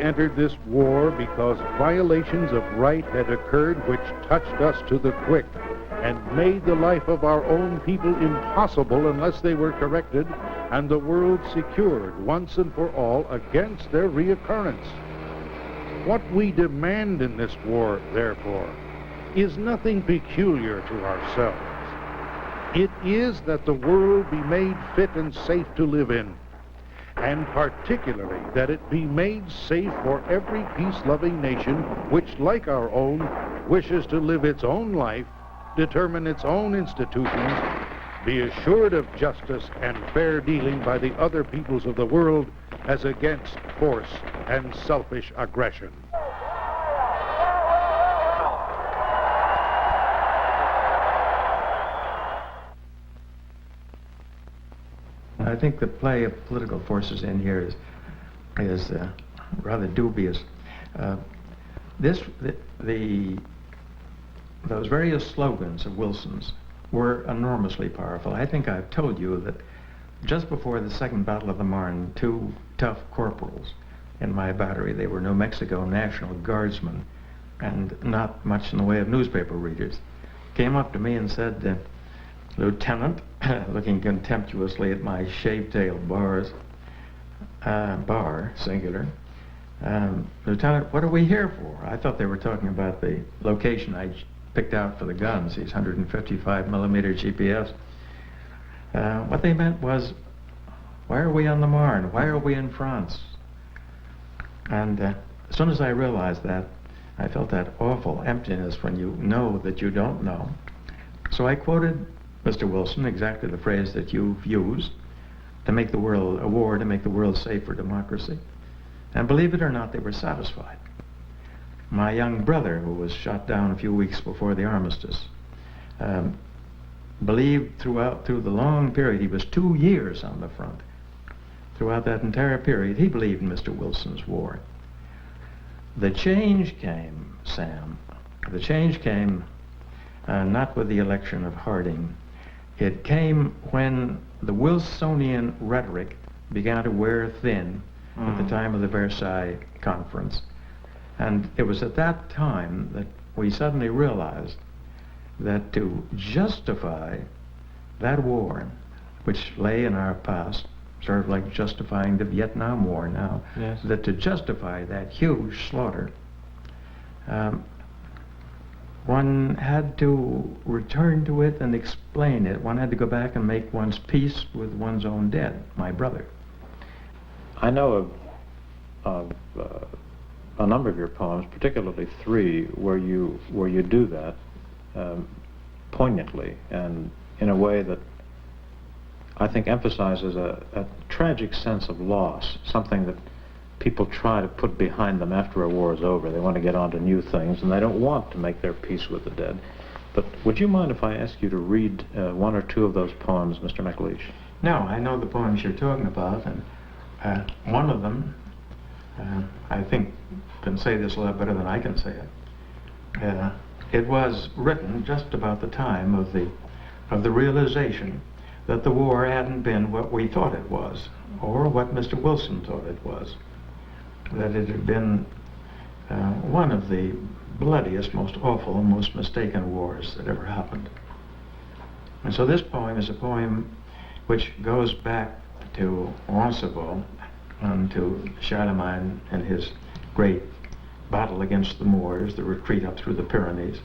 entered this war because violations of right had occurred which touched us to the quick and made the life of our own people impossible unless they were corrected and the world secured once and for all against their reoccurrence. What we demand in this war, therefore, is nothing peculiar to ourselves. It is that the world be made fit and safe to live in, and particularly that it be made safe for every peace-loving nation which, like our own, wishes to live its own life, determine its own institutions, be assured of justice and fair dealing by the other peoples of the world as against force and selfish aggression. I think the play of political forces in here is rather dubious. Those various slogans of Wilson's were enormously powerful. I think I've told you that just before the Second Battle of the Marne, two tough corporals in my battery, they were New Mexico National Guardsmen and not much in the way of newspaper readers, came up to me and said, Lieutenant, looking contemptuously at my shaved-tailed bar, singular, Lieutenant, what are we here for? I thought they were talking about the location I picked out for the guns, these 155 millimeter GPS. What they meant was, why are we on the Marne? Why are we in France? And as soon as I realized that, I felt that awful emptiness when you know that you don't know. So I quoted Mr. Wilson, exactly the phrase that you've used, to make the world a war, to make the world safe for democracy. And believe it or not, they were satisfied. My young brother, who was shot down a few weeks before the armistice, believed through the long period, he was 2 years on the front. Throughout that entire period, he believed in Mr. Wilson's war. The change came, Sam, the change came not with the election of Harding. It came when the Wilsonian rhetoric began to wear thin at the time of the Versailles Conference. And it was at that time that we suddenly realized that to justify that war, which lay in our past, sort of like justifying the Vietnam War now, yes, that to justify that huge slaughter, one had to return to it and explain it. One had to go back and make one's peace with one's own dead, my brother. I know of a number of your poems, particularly 3, where you do that poignantly and in a way that I think emphasizes a tragic sense of loss, something that people try to put behind them after a war is over. They want to get on to new things, and they don't want to make their peace with the dead. But would you mind if I ask you to read 1 or 2 of those poems, Mr. McLeish? No, I know the poems you're talking about, and one of them, I think, can say this a lot better than I can say it. It was written just about the time of the realization that the war hadn't been what we thought it was, or what Mr. Wilson thought it was. That it had been one of the bloodiest, most awful, most mistaken wars that ever happened. And so this poem is a poem which goes back to Roncesvalles and to Charlemagne and his great battle against the Moors, the retreat up through the Pyrenees.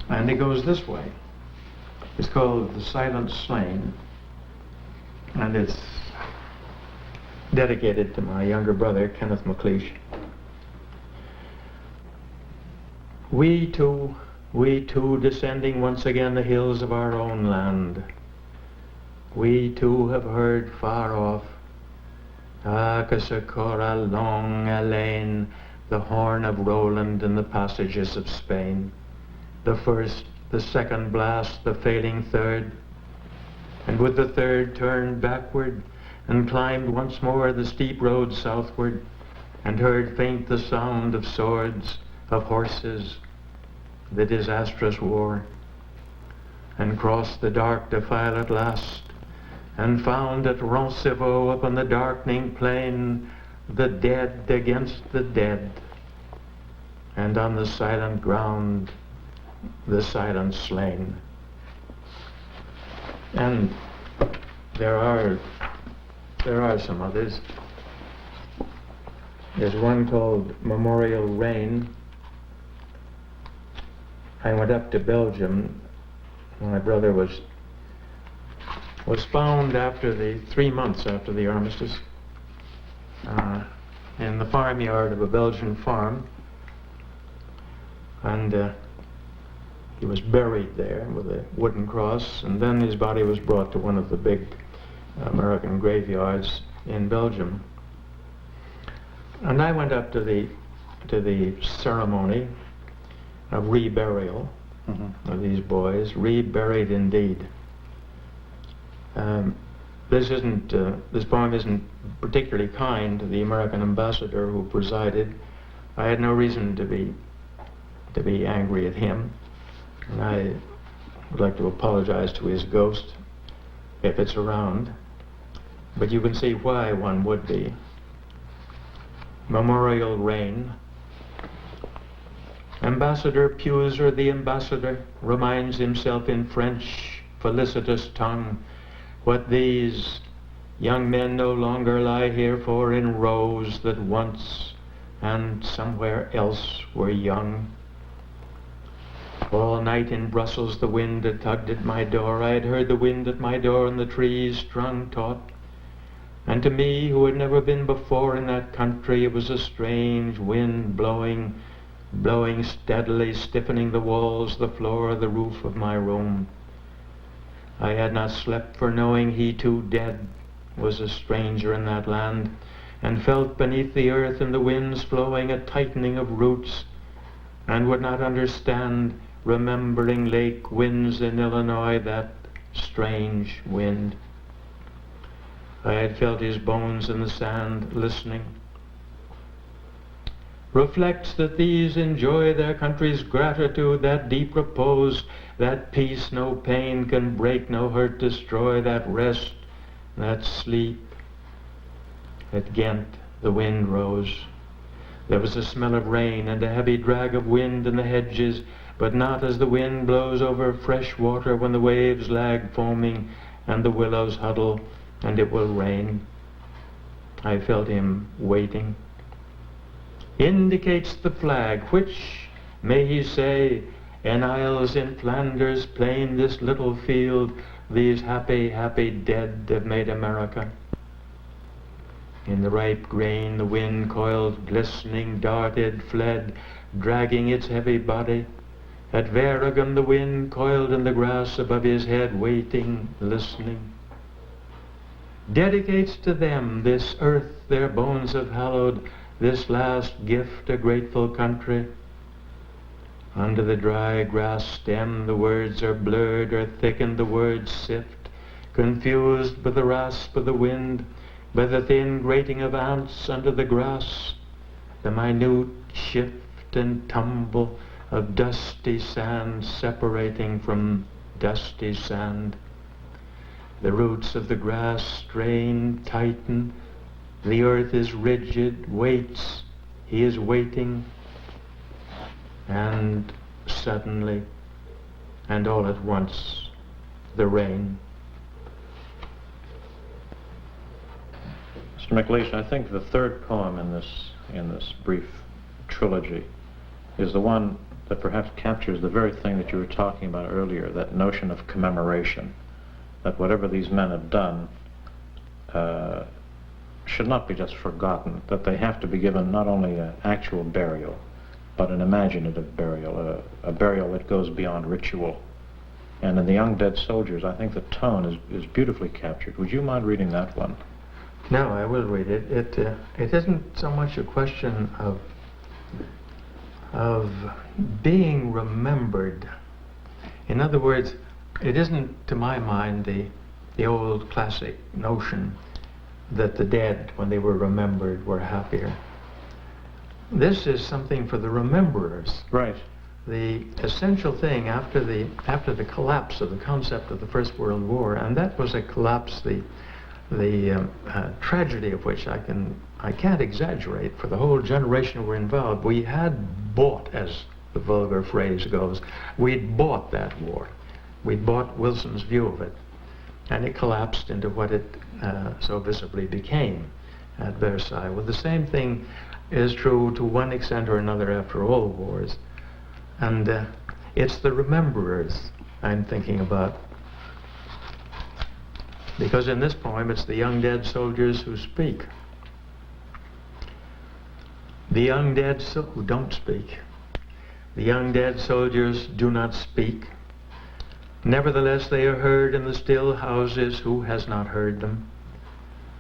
And it goes this way. It's called The Silent Slain, and it's dedicated to my younger brother, Kenneth McLeish. We two, descending once again the hills of our own land, we too have heard far off, Akasakora long Alain, the horn of Roland in the passages of Spain, the first, the second blast, the failing third, and with the third turned backward and climbed once more the steep road southward, and heard faint the sound of swords, of horses, the disastrous war, and crossed the dark defile at last, and found at Roncesvalles upon the darkening plain the dead against the dead, and on the silent ground the silent slain. And there are some others. There's one called Memorial Rain. I went up to Belgium. My brother was found after 3 months after the armistice in the farmyard of a Belgian farm, and he was buried there with a wooden cross, and then his body was brought to one of the big American graveyards in Belgium. And I went up to the ceremony of reburial of these boys, reburied indeed. This poem isn't particularly kind to the American ambassador who presided. I had no reason to be angry at him, and I would like to apologize to his ghost if it's around. But you can see why one would be. Memorial Rain. Ambassador Puiser, the ambassador, reminds himself in French felicitous tongue what these young men no longer lie here for in rows that once and somewhere else were young. All night in Brussels the wind had tugged at my door. I had heard the wind at my door and the trees strung taut. And to me, who had never been before in that country, it was a strange wind blowing steadily, stiffening the walls, the floor, the roof of my room. I had not slept for knowing he too dead was a stranger in that land, and felt beneath the earth and the winds flowing a tightening of roots, and would not understand, remembering lake winds in Illinois, that strange wind. I had felt his bones in the sand, listening. Reflects that these enjoy their country's gratitude, that deep repose, that peace no pain can break, no hurt destroy, that rest, that sleep. At Ghent the wind rose. There was a smell of rain and a heavy drag of wind in the hedges, but not as the wind blows over fresh water when the waves lag foaming and the willows huddle and it will rain. I felt him waiting. Indicates the flag, which, may he say, in isles in Flanders plain this little field, these happy, happy dead have made America. In the ripe grain the wind coiled, glistening, darted, fled, dragging its heavy body. At Verregem the wind coiled in the grass above his head, waiting, listening. Dedicates to them this earth their bones have hallowed, this last gift a grateful country. Under the dry grass stem the words are blurred, or thickened the words sift, confused by the rasp of the wind, by the thin grating of ants under the grass, the minute shift and tumble of dusty sand separating from dusty sand. The roots of the grass strain, tighten, the earth is rigid, waits, he is waiting, and suddenly, and all at once, the rain. Mr. McLeish, I think the third poem in this brief trilogy is the one that perhaps captures the very thing that you were talking about earlier, that notion of commemoration, that whatever these men have done should not be just forgotten, that they have to be given not only an actual burial, but an imaginative burial, a burial that goes beyond ritual. And in The Young Dead Soldiers, I think the tone is beautifully captured. Would you mind reading that one? No, I will read it. It isn't so much a question of being remembered. In other words, it isn't, to my mind, the old classic notion that the dead, when they were remembered, were happier. This is something for the rememberers. Right. The essential thing after the collapse of the concept of the First World War, and that was a collapse, the tragedy of which I I can't exaggerate, for the whole generation who were involved, we had bought, as the vulgar phrase goes, we'd bought that war. We'd bought Wilson's view of it. And it collapsed into what it so visibly became at Versailles. Well, the same thing is true to one extent or another after all wars. And it's the rememberers I'm thinking about. Because in this poem, it's the young dead soldiers who speak. The young dead who don't speak. The young dead soldiers do not speak. Nevertheless, they are heard in the still houses. Who has not heard them?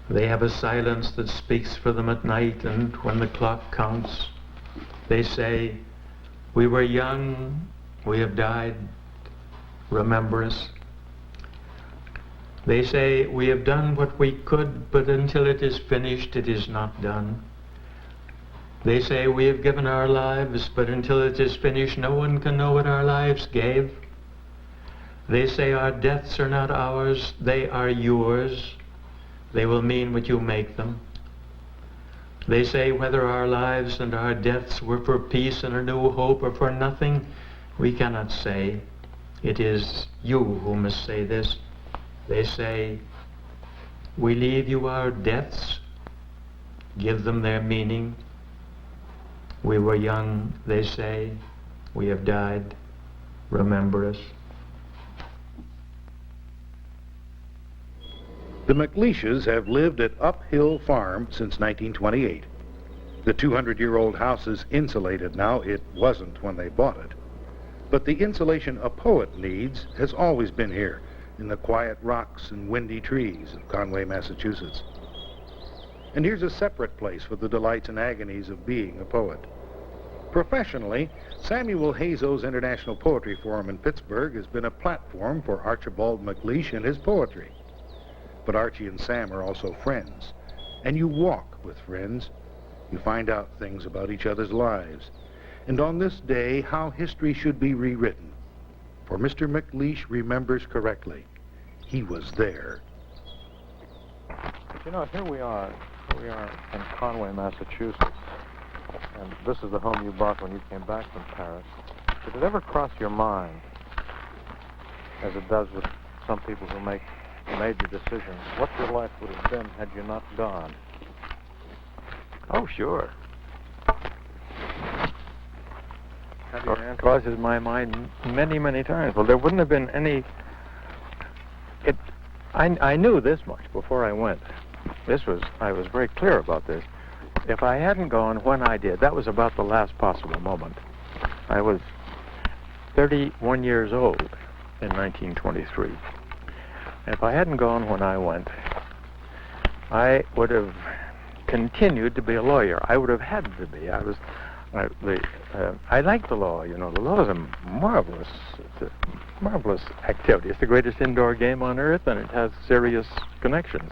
They have a silence that speaks for them at night, and when the clock counts, they say, "We were young, we have died, remember us." They say, "We have done what we could, but until it is finished, it is not done." They say, "We have given our lives, but until it is finished, no one can know what our lives gave." They say, "Our deaths are not ours, they are yours. They will mean what you make them." They say, "Whether our lives and our deaths were for peace and a new hope or for nothing, we cannot say. It is you who must say this." They say, "We leave you our deaths, give them their meaning. We were young," they say, "we have died, remember us." The McLeishes have lived at Uphill Farm since 1928. The 200-year-old house is insulated now. It wasn't when they bought it. But the insulation a poet needs has always been here, in the quiet rocks and windy trees of Conway, Massachusetts. And here's a separate place for the delights and agonies of being a poet. Professionally, Samuel Hazo's International Poetry Forum in Pittsburgh has been a platform for Archibald MacLeish and his poetry. But Archie and Sam are also friends, and you walk with friends. You find out things about each other's lives. And on this day, how history should be rewritten. For Mr. MacLeish remembers correctly. He was there. You know, here we are in Conway, Massachusetts, and this is the home you bought when you came back from Paris. Did it ever cross your mind, as it does with some people who made the decision, what your life would have been had you not gone? Oh, sure. It Crosses my mind many, many times. Well, there wouldn't have been any... I knew this much before I went. I was very clear about this. If I hadn't gone when I did, that was about the last possible moment. I was 31 years old in 1923. If I hadn't gone when I went, I would have continued to be a lawyer. I would have had to be. I like the law. You know, the law is a marvelous activity. It's the greatest indoor game on earth, and it has serious connections.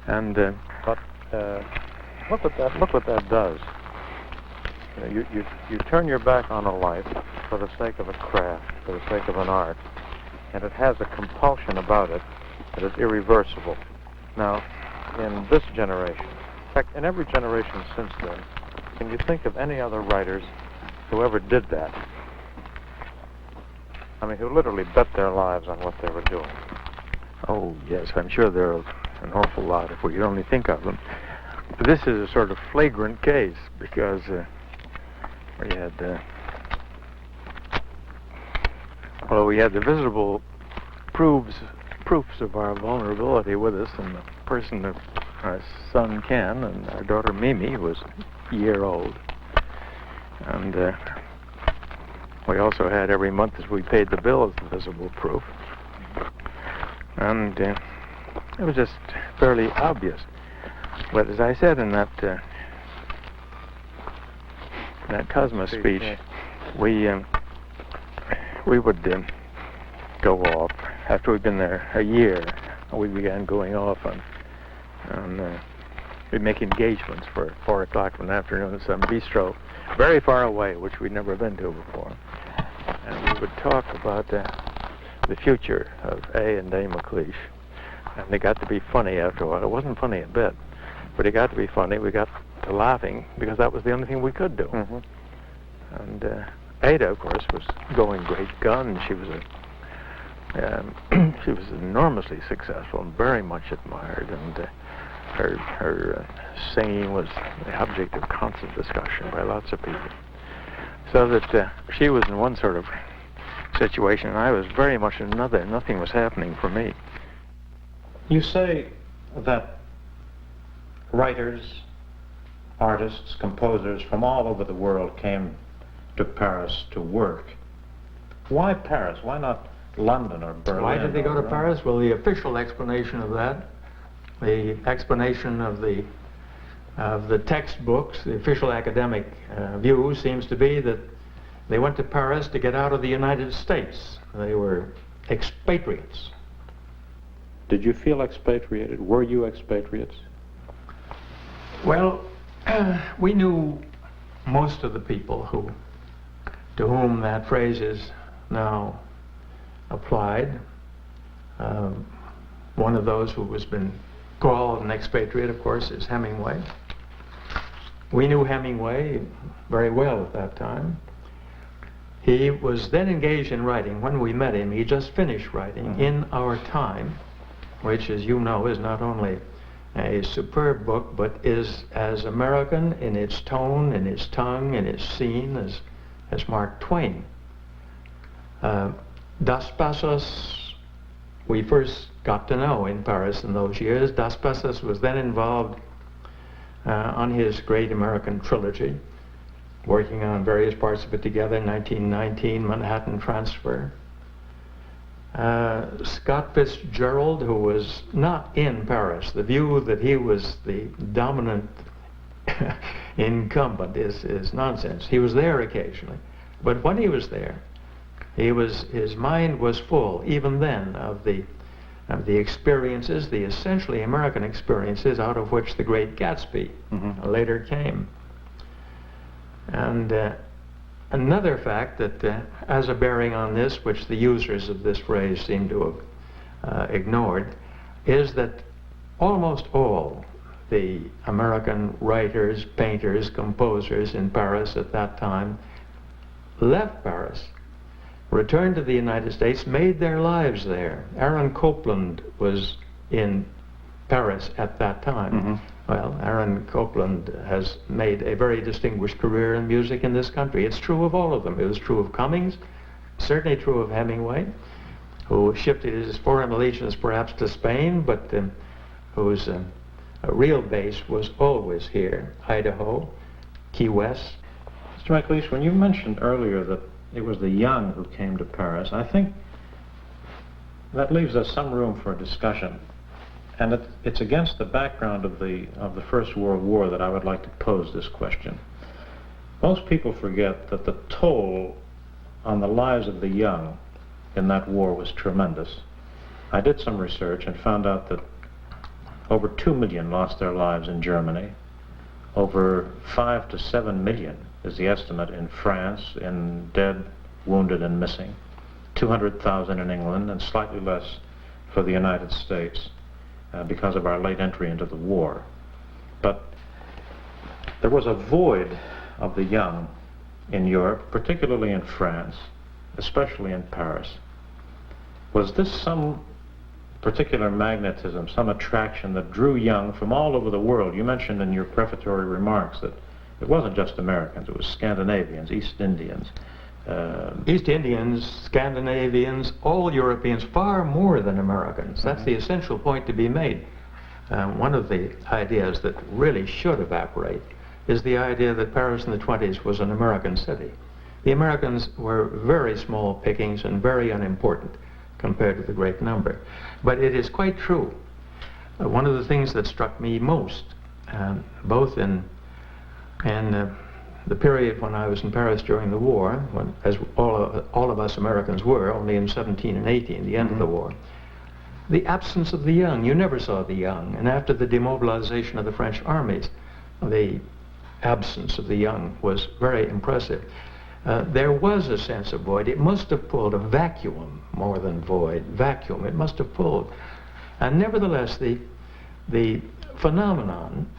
And look what that does. You know, you turn your back on a life for the sake of a craft, for the sake of an art, and it has a compulsion about it that is irreversible. Now, in this generation, in fact, in every generation since then, can you think of any other writers who ever did that? I mean, who literally bet their lives on what they were doing. oh yes, I'm sure there are an awful lot if we could only think of them. But this is a sort of flagrant case because we had the visible proofs of our vulnerability with us in the person of our son Ken and our daughter Mimi, who was a year old. And we also had every month as we paid the bills the visible proof. And it was just fairly obvious. But as I said in that Cosmo speech, we would go off after we'd been there a year. We began going off and we'd make engagements for 4 o'clock in the afternoon at some bistro very far away, which we'd never been to before. And we would talk about the future of A and A MacLeish. And they got to be funny after a while. It wasn't funny a bit. but it got to be funny. We got to laughing because that was the only thing we could do. Mm-hmm. And Ada, of course, was going great gun. She was she was enormously successful and very much admired, and her singing was the object of constant discussion by lots of people. So that she was in one sort of situation, and I was very much in another. Nothing was happening for me. You say that writers, artists, composers from all over the world came to Paris to work. Why Paris? Why not London or Berlin? Why did they go to or Paris? Well, the official explanation of that, the explanation of the textbooks, the official academic view seems to be that they went to Paris to get out of the United States. They were expatriates. Did you feel expatriated? Were you expatriates? Well, we knew most of the people to whom that phrase is now applied. One of those who has been called an expatriate, of course, is Hemingway. We knew Hemingway very well at that time. He was then engaged in writing. When we met him, he just finished writing In Our Time, which, as you know, is not only a superb book, but is as American in its tone, in its tongue, in its scene as Mark Twain. Das Passos, we first got to know in Paris in those years. Das Passos was then involved on his great American trilogy, working on various parts of it together, 1919, Manhattan Transfer. Scott Fitzgerald, who was not in Paris, the view that he was the dominant incumbent is nonsense. He was there occasionally, but when he was there, his mind was full, even then, of the experiences, the essentially American experiences out of which the Great Gatsby later came. And another fact that has a bearing on this, which the users of this phrase seem to have ignored, is that almost all the American writers, painters, composers in Paris at that time left Paris, returned to the United States, made their lives there. Aaron Copland was in Paris at that time. Well, Aaron Copland has made a very distinguished career in music in this country. It's true of all of them. It was true of Cummings, certainly true of Hemingway, who shifted his foreign allegiance perhaps to Spain, but whose real base was always here, Idaho, Key West. Mr. MacLeish, when you mentioned earlier that it was the young who came to Paris, I think that leaves us some room for discussion. And it's against the background of the First World War that I would like to pose this question. Most people forget that the toll on the lives of the young in that war was tremendous. I did some research and found out that over 2 million lost their lives in Germany. Over 5 to 7 million is the estimate in France in dead, wounded, and missing. 200,000 in England, and slightly less for the United States. Because of our late entry into the war. But there was a void of the young in Europe, particularly in France, especially in Paris. Was this some particular magnetism, some attraction that drew young from all over the world? You mentioned in your prefatory remarks that it wasn't just Americans, it was Scandinavians, East Indians. East Indians, Scandinavians, all Europeans, far more than Americans. That's the essential point to be made. One of the ideas that really should evaporate is the idea that Paris in the 20s was an American city. The Americans were very small pickings and very unimportant compared to the great number. But it is quite true. One of the things that struck me most, both in the period when I was in Paris during the war, when, as all of us Americans were, only in 17 and 18, the end of the war, the absence of the young. You never saw the young. And after the demobilization of the French armies, the absence of the young was very impressive. There was a sense of void. It must have pulled a vacuum more than void. Vacuum, it must have pulled. And nevertheless, the phenomenon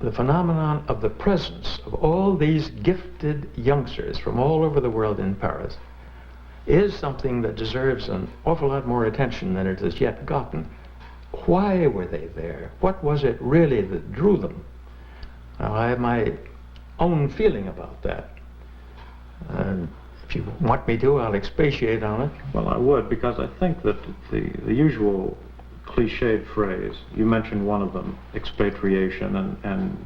the phenomenon of the presence of all these gifted youngsters from all over the world in Paris is something that deserves an awful lot more attention than it has yet gotten. Why were they there? What was it really that drew them? Now, I have my own feeling about that. And if you want me to, I'll expatiate on it. Well, I would, because I think that the usual cliched phrase, you mentioned one of them, expatriation, and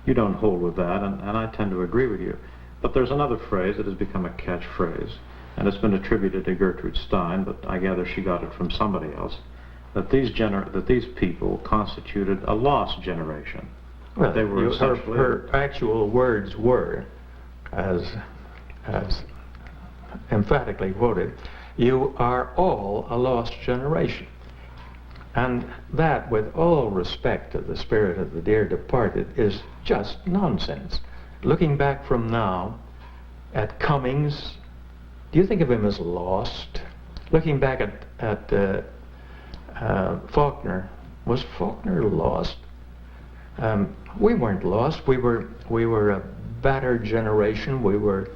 you don't hold with that, and I tend to agree with you. But there's another phrase that has become a catchphrase, and it's been attributed to Gertrude Stein, but I gather she got it from somebody else, that these people constituted a lost generation. Well, They were her actual words were, as emphatically quoted, "You are all a lost generation." And that, with all respect to the spirit of the dear departed, is just nonsense. Looking back from now at Cummings, do you think of him as lost? Looking back at Faulkner, was Faulkner lost? We weren't lost. We were a battered generation. We were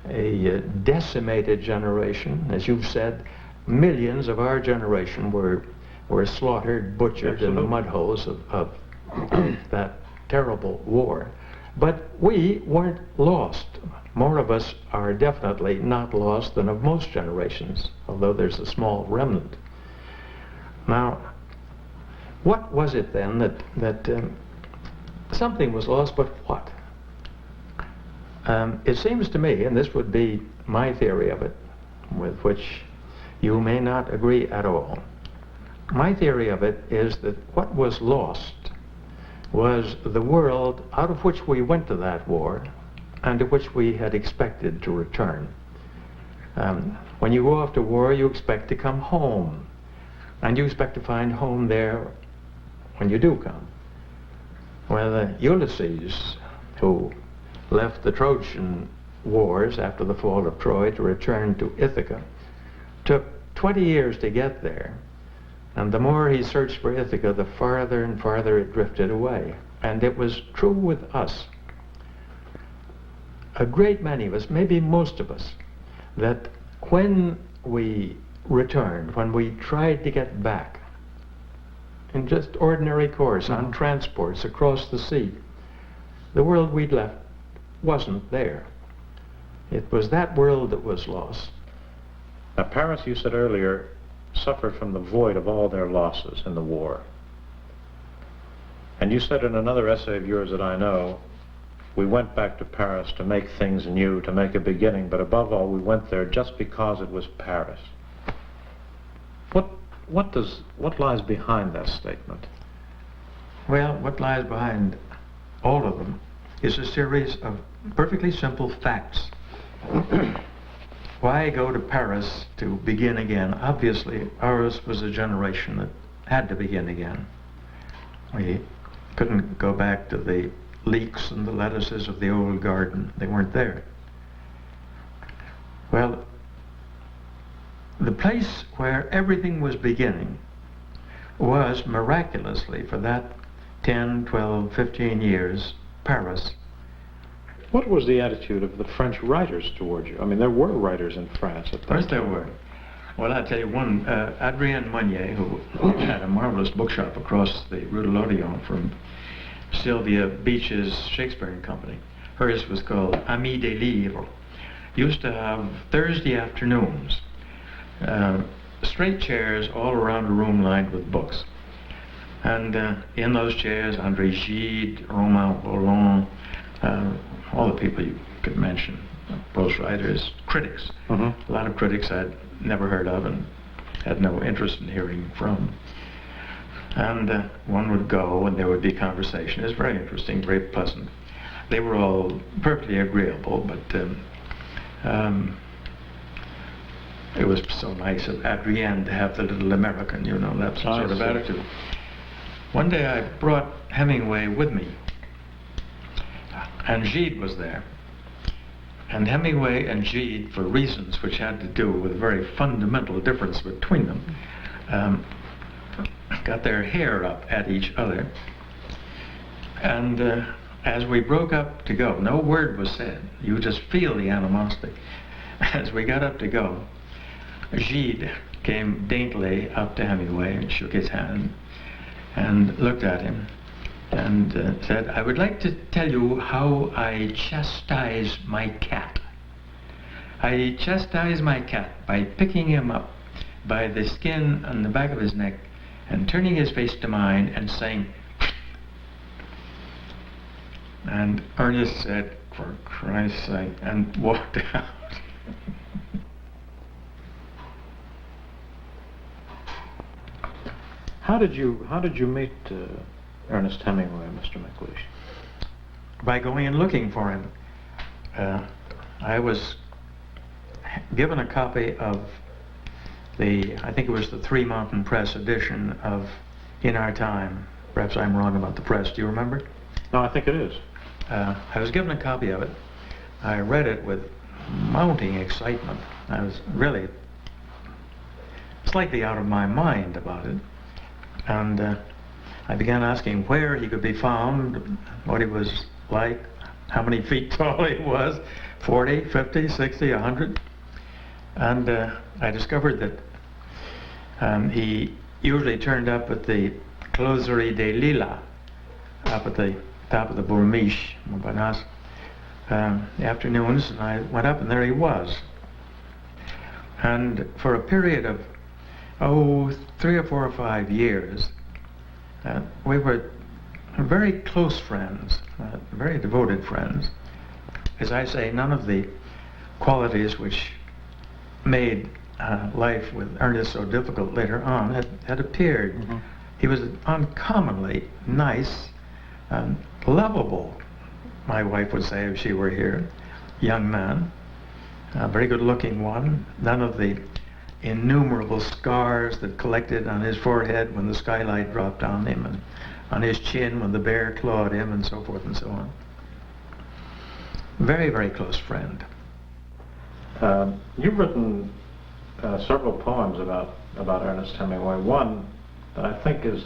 a decimated generation. As you've said, millions of our generation were slaughtered, butchered in the mud holes of that terrible war. But we weren't lost. More of us are definitely not lost than of most generations, although there's a small remnant. Now, what was it then that something was lost, but what? It seems to me, and this would be my theory of it, with which you may not agree at all. My theory of it is that what was lost was the world out of which we went to that war and to which we had expected to return. When you go off to war, you expect to come home, and you expect to find home there when you do come. Well, Ulysses, who left the Trojan Wars after the fall of Troy to return to Ithaca, took 20 years to get there. And the more he searched for Ithaca, the farther and farther it drifted away. And it was true with us. A great many of us, maybe most of us, that when we returned, when we tried to get back, in just ordinary course, on transports across the sea, the world we'd left wasn't there. It was that world that was lost. Now, Paris, you said earlier, suffered from the void of all their losses in the war. And you said in another essay of yours that I know, we went back to Paris to make things new, to make a beginning, but above all, we went there just because it was Paris. What lies behind that statement? Well, what lies behind all of them is a series of perfectly simple facts. Why go to Paris to begin again? Obviously, ours was a generation that had to begin again. We couldn't go back to the leeks and the lettuces of the old garden. They weren't there. Well, the place where everything was beginning was miraculously, for that 10, 12, 15 years, Paris. What was the attitude of the French writers towards you? I mean, there were writers in France at that time. Yes, there were. Well, I'll tell you one, Adrien Monnier, who had a marvelous bookshop across the Rue de l'Odéon from Sylvia Beach's Shakespeare Company. Hers was called Ami des Livres. Used to have Thursday afternoons, straight chairs all around a room lined with books. And in those chairs, André Gide, Romain Rolland, all the people you could mention, both writers, critics. A lot of critics I'd never heard of and had no interest in hearing from. And one would go and there would be conversation. It was very interesting, very pleasant. They were all perfectly agreeable, but it was so nice of Adrien to have the little American, you know, that sort of attitude. One day I brought Hemingway with me, and Gide was there. And Hemingway and Gide, for reasons which had to do with a very fundamental difference between them, got their hair up at each other. And as we broke up to go, no word was said. You just feel the animosity. As we got up to go, Gide came daintily up to Hemingway and shook his hand and looked at him and said, "I would like to tell you how I chastise my cat. I chastise my cat by picking him up by the skin on the back of his neck and turning his face to mine and saying," and Ernest said, "For Christ's sake," and walked out. How did you meet Ernest Hemingway, Mr. McLeish? By going and looking for him. I was given a copy of I think it was the Three Mountain Press edition of In Our Time. Perhaps I'm wrong about the press. Do you remember? No, I think it is. I was given a copy of it. I read it with mounting excitement. I was really slightly out of my mind about it. And I began asking where he could be found, what he was like, how many feet tall he was, 40, 50, 60, 100. And I discovered that he usually turned up at the Closerie des Lilas, up at the top of the Bourmiche, Montparnasse, afternoons, and I went up and there he was. And for a period of 3 or 4 or 5 years, we were very close friends, very devoted friends. As I say, none of the qualities which made life with Ernest so difficult later on had appeared. Mm-hmm. He was an uncommonly nice, lovable, my wife would say if she were here, young man, a very good looking one, none of the innumerable scars that collected on his forehead when the skylight dropped on him, and on his chin when the bear clawed him, and so forth and so on. Very, very close friend. You've written several poems about Ernest Hemingway. One that I think is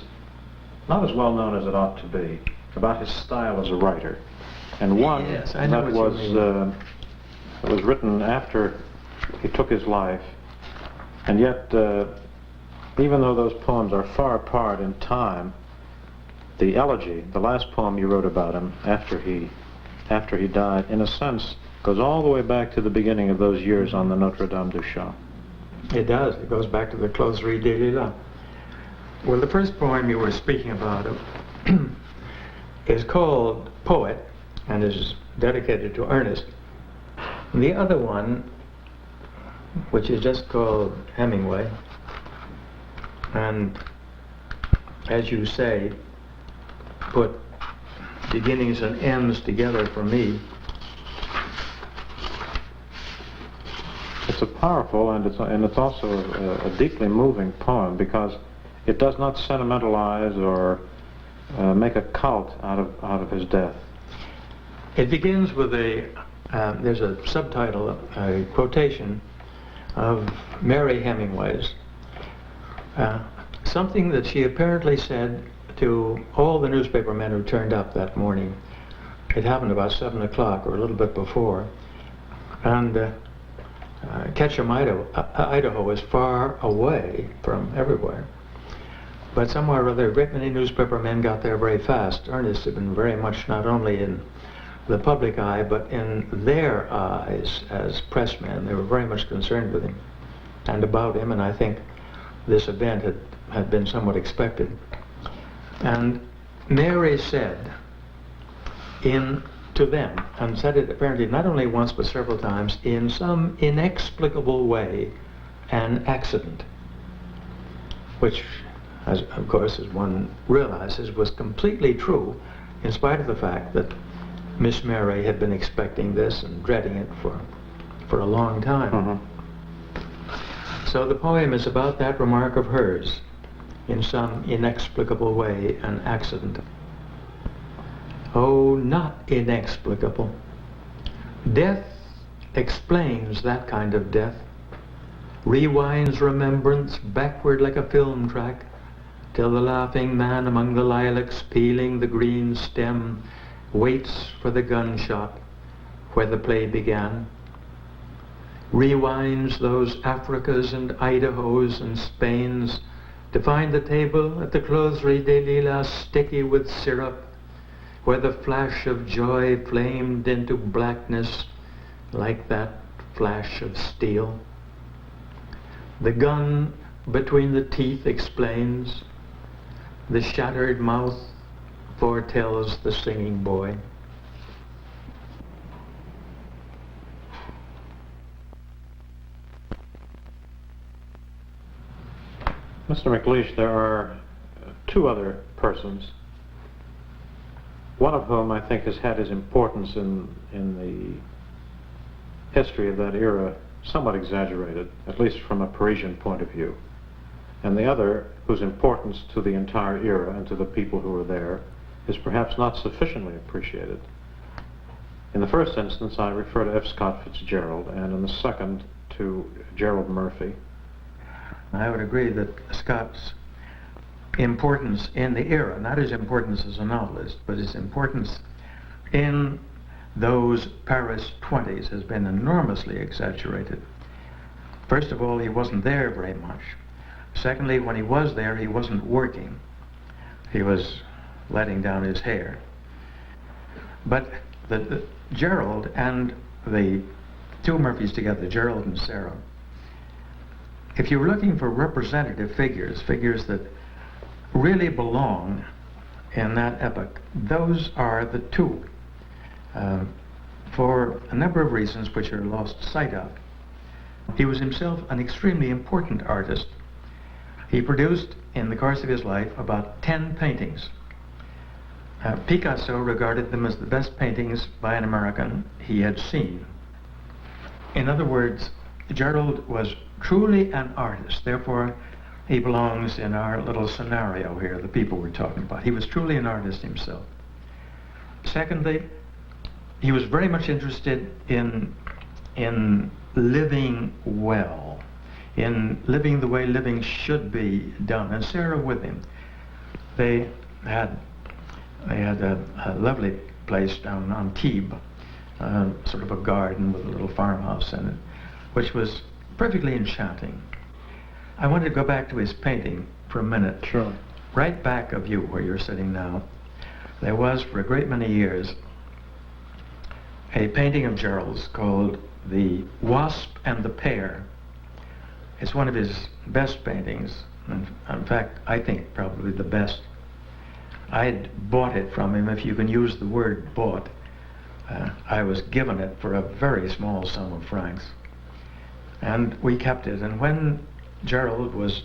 not as well known as it ought to be, about his style as a writer, and one yes, I know that was written after he took his life. And yet, even though those poems are far apart in time, the elegy, the last poem you wrote about him after he died, in a sense, goes all the way back to the beginning of those years on the Notre Dame du Champ. It does. It goes back to the Closerie des Lilas. Well, the first poem you were speaking about is called Poet and is dedicated to Ernest. And the other one, which is just called Hemingway, and as you say, put beginnings and ends together for me. It's a powerful and it's also a deeply moving poem because it does not sentimentalize or make a cult out of his death. It begins with there's a subtitle, a quotation of Mary Hemingway's, something that she apparently said to all the newspaper men who turned up that morning. It happened about 7 o'clock or a little bit before, and Ketchum, Idaho is far away from everywhere, but somehow or other a great many newspaper men got there very fast. Ernest had been very much not only in the public eye, but in their eyes as pressmen. They were very much concerned with him and about him, and I think this event had been somewhat expected. And Mary said to them, and said it apparently not only once but several times, in some inexplicable way, an accident, which, of course, as one realizes, was completely true, in spite of the fact that Miss Mary had been expecting this and dreading it for a long time. Mm-hmm. So the poem is about that remark of hers, in some inexplicable way, an accident. Oh, not inexplicable. Death explains that kind of death, rewinds remembrance backward like a film track, till the laughing man among the lilacs peeling the green stem waits for the gunshot where the play began, rewinds those Africas and Idahos and Spains to find the table at the Closerie des Lilas sticky with syrup, where the flash of joy flamed into blackness like that flash of steel. The gun between the teeth explains, the shattered mouth foretells the singing boy. Mr. McLeish, there are two other persons, one of whom I think has had his importance in the history of that era somewhat exaggerated, at least from a Parisian point of view, and the other whose importance to the entire era and to the people who were there is perhaps not sufficiently appreciated. In the first instance, I refer to F. Scott Fitzgerald, and in the second, to Gerald Murphy. I would agree that Scott's importance in the era, not his importance as a novelist, but his importance in those Paris 20s has been enormously exaggerated. First of all, he wasn't there very much. Secondly, when he was there, he wasn't working. He was letting down his hair. But the Gerald and the two Murphys together, Gerald and Sarah, if you were looking for representative figures, figures that really belong in that epoch, those are the two. For a number of reasons which are lost sight of. He was himself an extremely important artist. He produced, in the course of his life, about 10 paintings. Picasso regarded them as the best paintings by an American he had seen. In other words, Gerald was truly an artist, therefore he belongs in our little scenario here, the people we're talking about. He was truly an artist himself. Secondly, he was very much interested in living well, in living the way living should be done. And Sarah with him. They had a lovely place down on Thebes, sort of a garden with a little farmhouse in it, which was perfectly enchanting. I wanted to go back to his painting for a minute. Sure. Right back of you, where you're sitting now, there was, for a great many years, a painting of Gerald's called The Wasp and the Pear. It's one of his best paintings. In fact, I think probably the best. I'd bought it from him, if you can use the word bought. I was given it for a very small sum of francs. And we kept it. And when Gerald was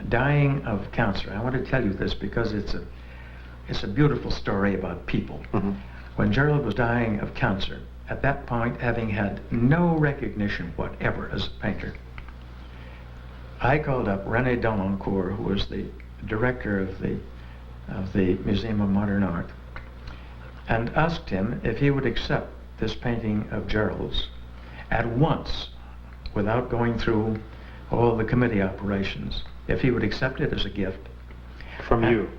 dying of cancer, I want to tell you this because it's a beautiful story about people. Mm-hmm. When Gerald was dying of cancer, at that point having had no recognition whatever as a painter, I called up René Denoncourt, who was the director of the Museum of Modern Art, and asked him if he would accept this painting of Gerald's at once, without going through all the committee operations, if he would accept it as a gift. From you?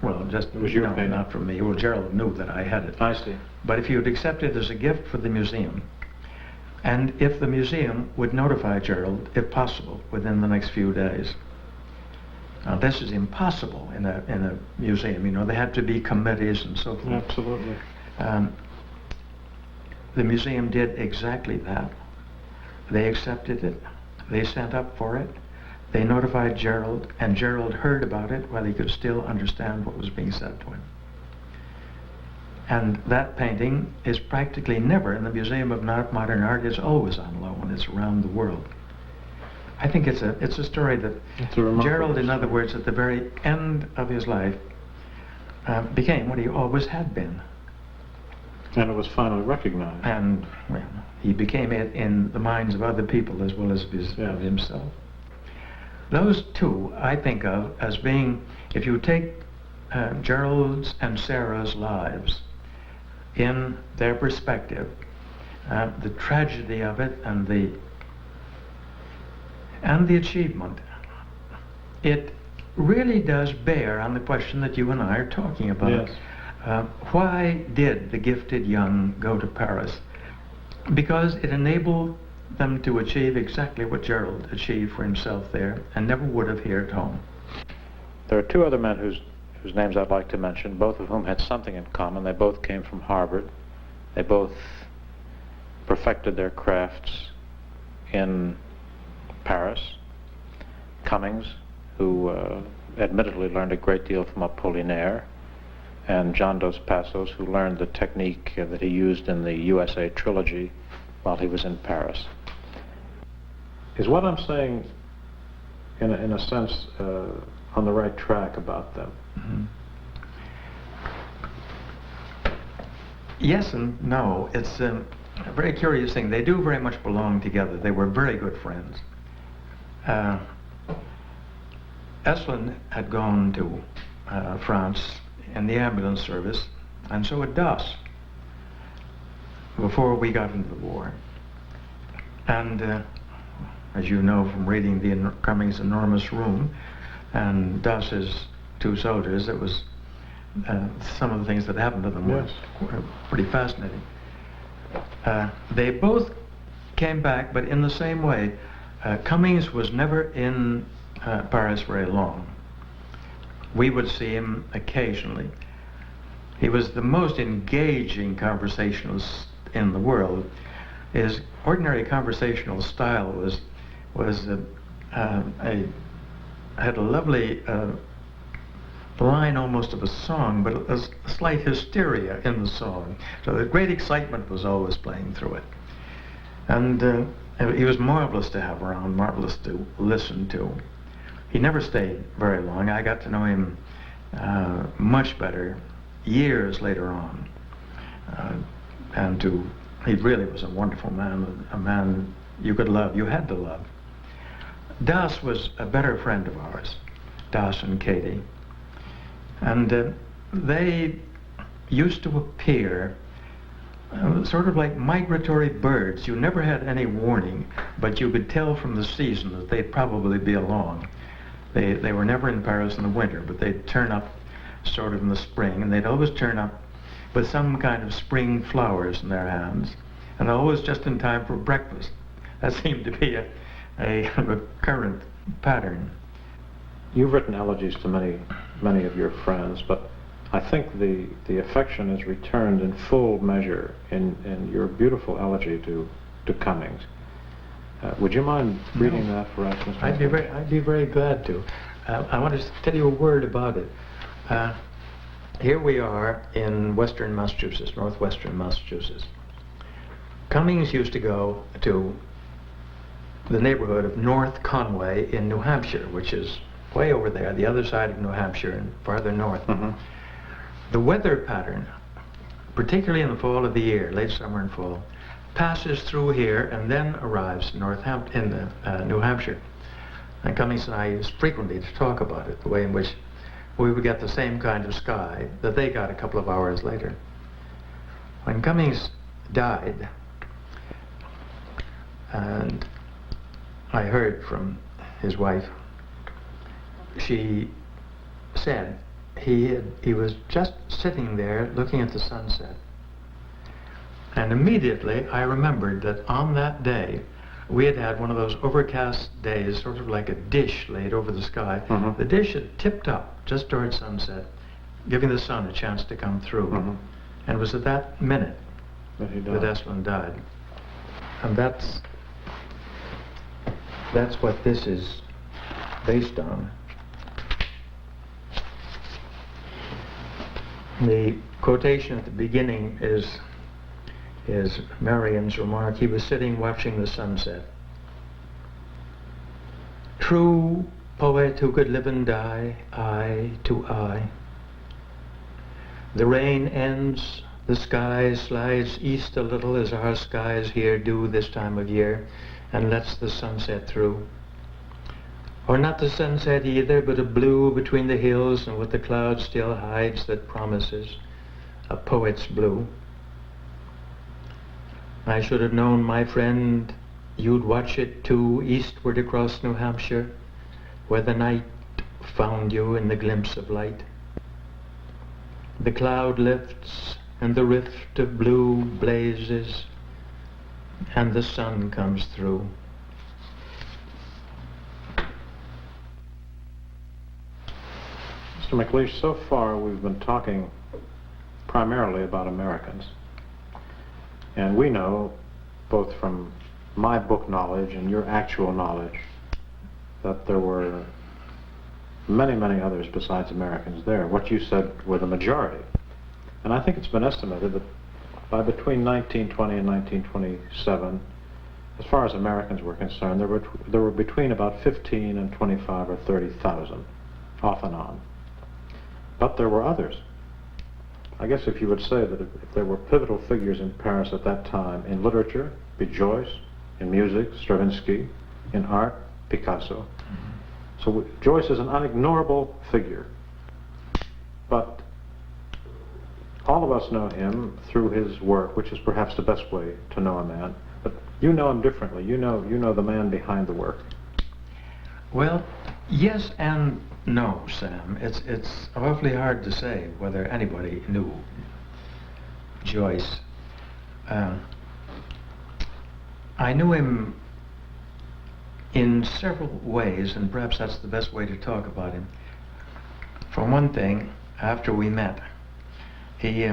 Well, just, it was your painting? Not from me. Well, Gerald knew that I had it. I see. But if he would accept it as a gift for the museum, and if the museum would notify Gerald, if possible, within the next few days. Now, this is impossible in a museum. You know, there had to be committees and so forth. Absolutely. The museum did exactly that. They accepted it. They sent up for it. They notified Gerald, and Gerald heard about it while he could still understand what was being said to him. And that painting is practically never in the Museum of Modern Art. It's always on loan. It's around the world. I think it's a story that Gerald, in other words, at the very end of his life, became what he always had been. And it was finally recognized. And well, he became it in the minds of other people as well as of himself. Those two I think of as being, if you take Gerald's and Sarah's lives in their perspective, the tragedy of it and the achievement, it really does bear on the question that you and I are talking about. Yes. Why did the gifted young go to Paris? Because it enabled them to achieve exactly what Gerald achieved for himself there and never would have here at home. There are two other men whose names I'd like to mention, both of whom had something in common. They both came from Harvard. They both perfected their crafts in Paris. Cummings, who admittedly learned a great deal from Apollinaire, and John Dos Passos, who learned the technique that he used in the USA trilogy while he was in Paris. Is what I'm saying, in a sense, on the right track about them? Mm-hmm. Yes and no. It's a very curious thing. They do very much belong together. They were very good friends. Estlin had gone to France in the ambulance service, and so had Das, before we got into the war. And as you know from reading the Cummings' enormous room and Das's two soldiers, it was some of the things that happened to them Yes. were pretty fascinating. They both came back, but in the same way. Cummings was never in Paris very long. We would see him occasionally. He was the most engaging conversationalist in the world. His ordinary conversational style had a lovely line almost of a song, but a slight hysteria in the song. So the great excitement was always playing through it. And he was marvelous to have around, marvelous to listen to. He never stayed very long. I got to know him much better years later on. He really was a wonderful man, a man you could love, you had to love. Das was a better friend of ours, Das and Katie. And they used to appear sort of like migratory birds. You never had any warning, but you could tell from the season that they'd probably be along. They were never in Paris in the winter, but they'd turn up sort of in the spring, and they'd always turn up with some kind of spring flowers in their hands, and always just in time for breakfast. That seemed to be a recurrent pattern. You've written elegies to many of your friends, but I think the affection is returned in full measure in your beautiful elegy to Cummings. Would you mind reading that for us, Mr. I'd be very glad to. I want to tell you a word about it. Here we are in western Massachusetts, northwestern Massachusetts. Cummings used to go to the neighborhood of North Conway in New Hampshire, which is way over there, the other side of New Hampshire and farther north. Mm-hmm. The weather pattern, particularly in the fall of the year, late summer and fall, passes through here and then arrives in New Hampshire. And Cummings and I used frequently to talk about it, the way in which we would get the same kind of sky that they got a couple of hours later. When Cummings died, and I heard from his wife, she said he was just sitting there looking at the sunset. And immediately I remembered that on that day we had had one of those overcast days, sort of like a dish laid over the sky. Mm-hmm. The dish had tipped up just towards sunset, giving the sun a chance to come through. Mm-hmm. And it was at that minute That he that died. Estlin died. And that's what this is based on. The quotation at the beginning is Marion's remark. He was sitting watching the sunset. True poet who could live and die, eye to eye. The rain ends, the sky slides east a little as our skies here do this time of year, and lets the sunset through. Or not the sunset either, but a blue between the hills and what the cloud still hides that promises a poet's blue. I should have known, my friend, you'd watch it too, eastward across New Hampshire, where the night found you in the glimpse of light. The cloud lifts and the rift of blue blazes and the sun comes through. Mr. McLeish, so far we've been talking primarily about Americans. And we know, both from my book knowledge and your actual knowledge, that there were many, many others besides Americans there. What you said were the majority. And I think it's been estimated that by between 1920 and 1927, as far as Americans were concerned, there were between about 15 and 25 or 30,000, off and on. But there were others. I guess if you would say that if there were pivotal figures in Paris at that time in literature, be Joyce, in music, Stravinsky, in art, Picasso. So Joyce is an unignorable figure. But all of us know him through his work, which is perhaps the best way to know a man. But you know him differently. You know the man behind the work. Well, yes and no, Sam. It's awfully hard to say whether anybody knew Joyce. I knew him in several ways, and perhaps that's the best way to talk about him. For one thing, after we met, he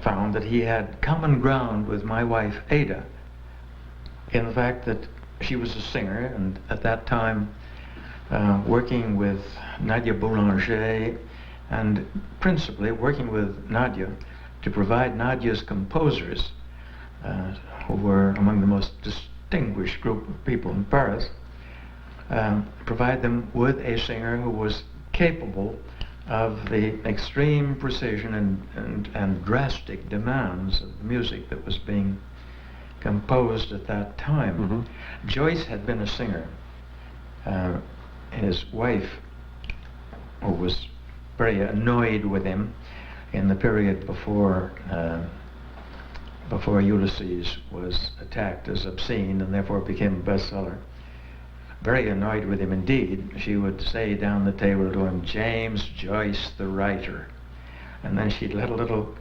found that he had common ground with my wife, Ada, in the fact that she was a singer, and at that time working with Nadia Boulanger, and principally working with Nadia to provide Nadia's composers, who were among the most distinguished group of people in Paris, provide them with a singer who was capable of the extreme precision and drastic demands of the music that was being composed at that time. Mm-hmm. Joyce had been a singer. His wife, who was very annoyed with him in the period before Ulysses was attacked as obscene and therefore became a bestseller, very annoyed with him indeed, she would say down the table to him, "James Joyce, the writer." And then she'd let a little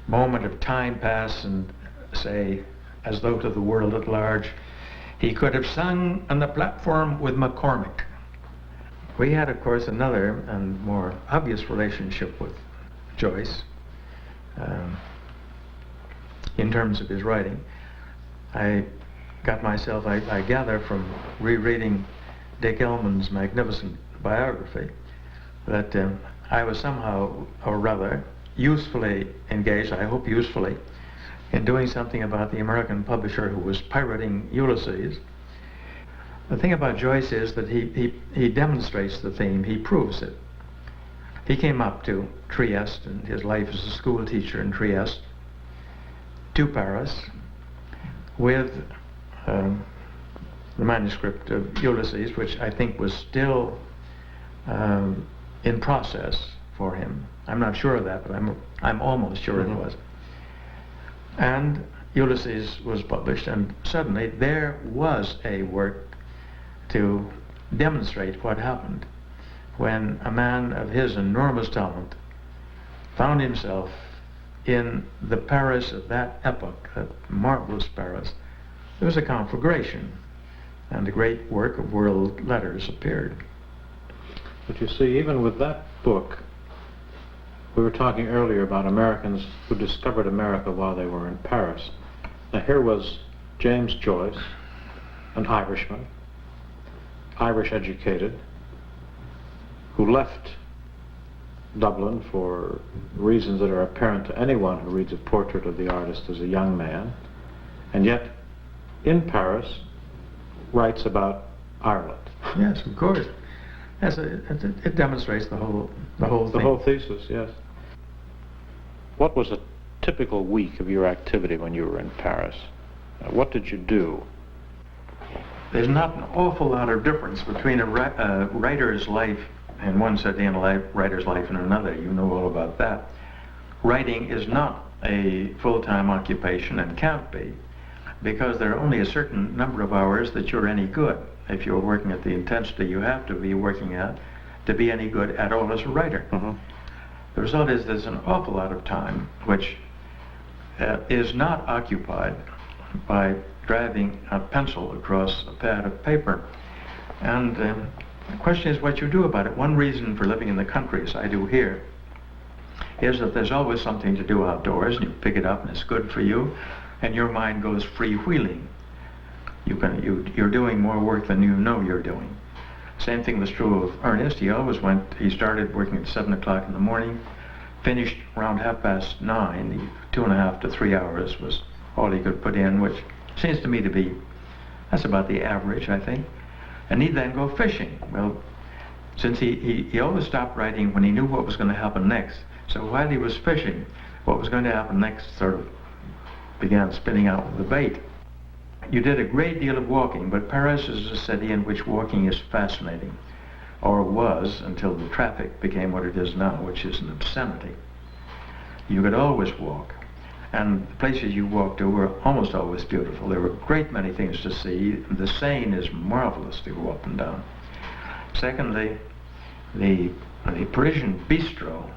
moment of time pass and say, as though to the world at large, "He could have sung on the platform with McCormick." We had, of course, another and more obvious relationship with Joyce in terms of his writing. I got myself, I gather from rereading Dick Ellman's magnificent biography, that I was somehow, or rather, usefully engaged, I hope usefully, in doing something about the American publisher who was pirating Ulysses. The thing about Joyce is that he demonstrates the theme, he proves it. He came up to Trieste, and his life as a school teacher in Trieste, to Paris, with the manuscript of Ulysses, which I think was still in process for him. I'm not sure of that, but I'm almost sure Mm-hmm. it was. And Ulysses was published, and suddenly there was a work to demonstrate what happened when a man of his enormous talent found himself in the Paris of that epoch, that marvelous Paris. There was a conflagration, and a great work of world letters appeared. But you see, even with that book, we were talking earlier about Americans who discovered America while they were in Paris. Now here was James Joyce, an Irishman, Irish educated, who left Dublin for reasons that are apparent to anyone who reads a portrait of the artist as a young man, and yet in Paris writes about Ireland. Yes, of course. It demonstrates the whole The thing. whole thesis, yes. What was a typical week of your activity when you were in Paris? What did you do? There's not an awful lot of difference between a writer's life in one city and a writer's life in another. You know all about that. Writing is not a full-time occupation and can't be, because there are only a certain number of hours that you're any good. If you're working at the intensity you have to be working at, to be any good at all as a writer. Mhm. The result is there's an awful lot of time which is not occupied by driving a pencil across a pad of paper. And the question is what you do about it. One reason for living in the country, as I do here, is that there's always something to do outdoors, and you pick it up and it's good for you, and your mind goes freewheeling. You're doing more work than you know you're doing. Same thing was true of Ernest. He started working at 7 o'clock in the morning, finished around 9:30. The 2.5 to 3 hours was all he could put in, which seems to me to be, that's about the average, I think. And he'd then go fishing. Well, since he always stopped writing when he knew what was going to happen next. So while he was fishing, what was going to happen next sort of began spinning out with the bait. You did a great deal of walking, but Paris is a city in which walking is fascinating, or was until the traffic became what it is now, which is an obscenity. You could always walk, and the places you walked to were almost always beautiful. There were a great many things to see. The Seine is marvelous to go up and down. Secondly, the Parisian bistro,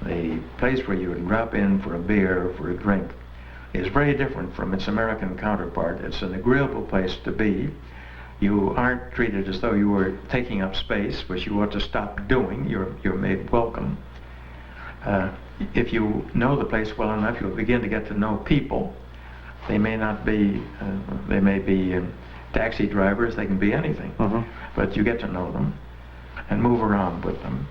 the place where you would drop in for a beer or for a drink, is very different from its American counterpart. It's an agreeable place to be. You aren't treated as though you were taking up space, which you ought to stop doing. You're made welcome. If you know the place well enough, you'll begin to get to know people. They may not be, they may be taxi drivers, they can be anything, but you get to know them and move around with them.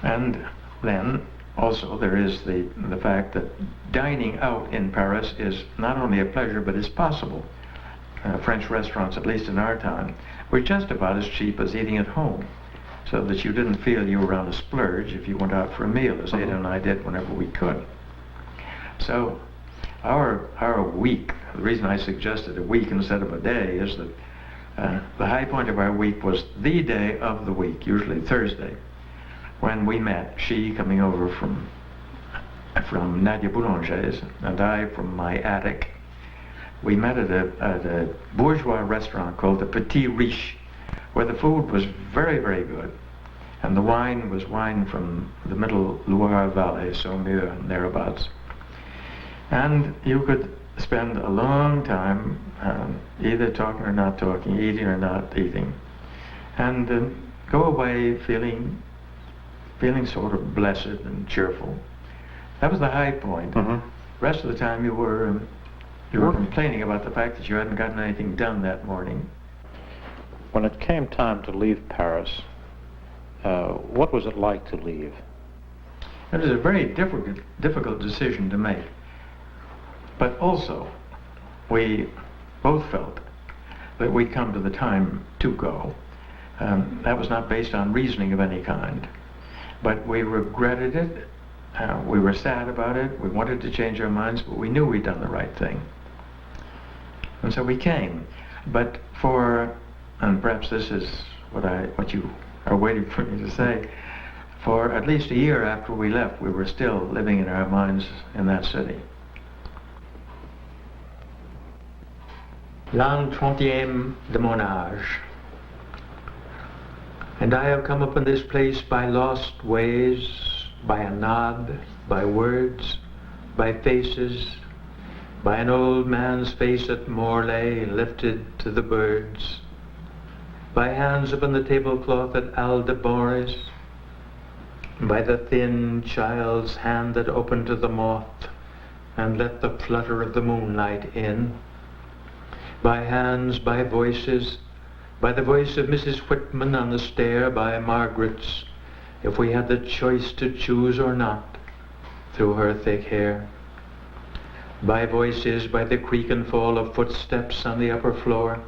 And then also there is the fact that dining out in Paris is not only a pleasure, but is possible. French restaurants, at least in our time, were just about as cheap as eating at home, so that you didn't feel you were on a splurge if you went out for a meal, as Ada and I did whenever we could. So our week, the reason I suggested a week instead of a day is that the high point of our week was the day of the week, usually Thursday, when we met, she coming over from Nadia Boulanger's and I from my attic. We met at a bourgeois restaurant called the Petit Riche, where the food was very, very good, and the wine was wine from the middle Loire Valley, Saumur and thereabouts. And you could spend a long time either talking or not talking, eating or not eating, and go away feeling sort of blessed and cheerful. That was the high point. The rest of the time you were complaining about the fact that you hadn't gotten anything done that morning. When it came time to leave Paris, what was it like to leave? It was a very difficult decision to make. But also, we both felt that we'd come to the time to go. That was not based on reasoning of any kind. But we regretted it, we were sad about it, we wanted to change our minds, but we knew we'd done the right thing. And so we came. But and perhaps this is what you are waiting for me to say, for at least a year after we left, we were still living in our minds in that city. L'an 30e de mon âge. And I have come upon this place by lost ways, by a nod, by words, by faces, by an old man's face at Morlaix lifted to the birds, by hands upon the tablecloth at Aldeboris, by the thin child's hand that opened to the moth and let the flutter of the moonlight in, by hands, by voices, by the voice of Mrs. Whitman on the stair, by Margaret's, if we had the choice to choose or not, through her thick hair, by voices, by the creak and fall of footsteps on the upper floor,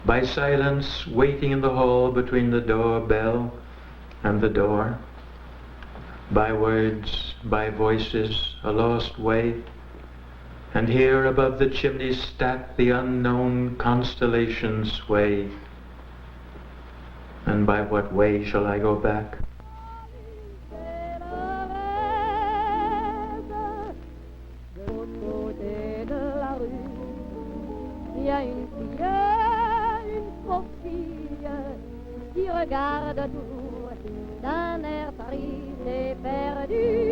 by silence waiting in the hall between the doorbell and the door, by words, by voices, a lost way, and here above the chimney stack the unknown constellations sway. And by what way shall I go back? Regarde tout d'un air triste et perdu.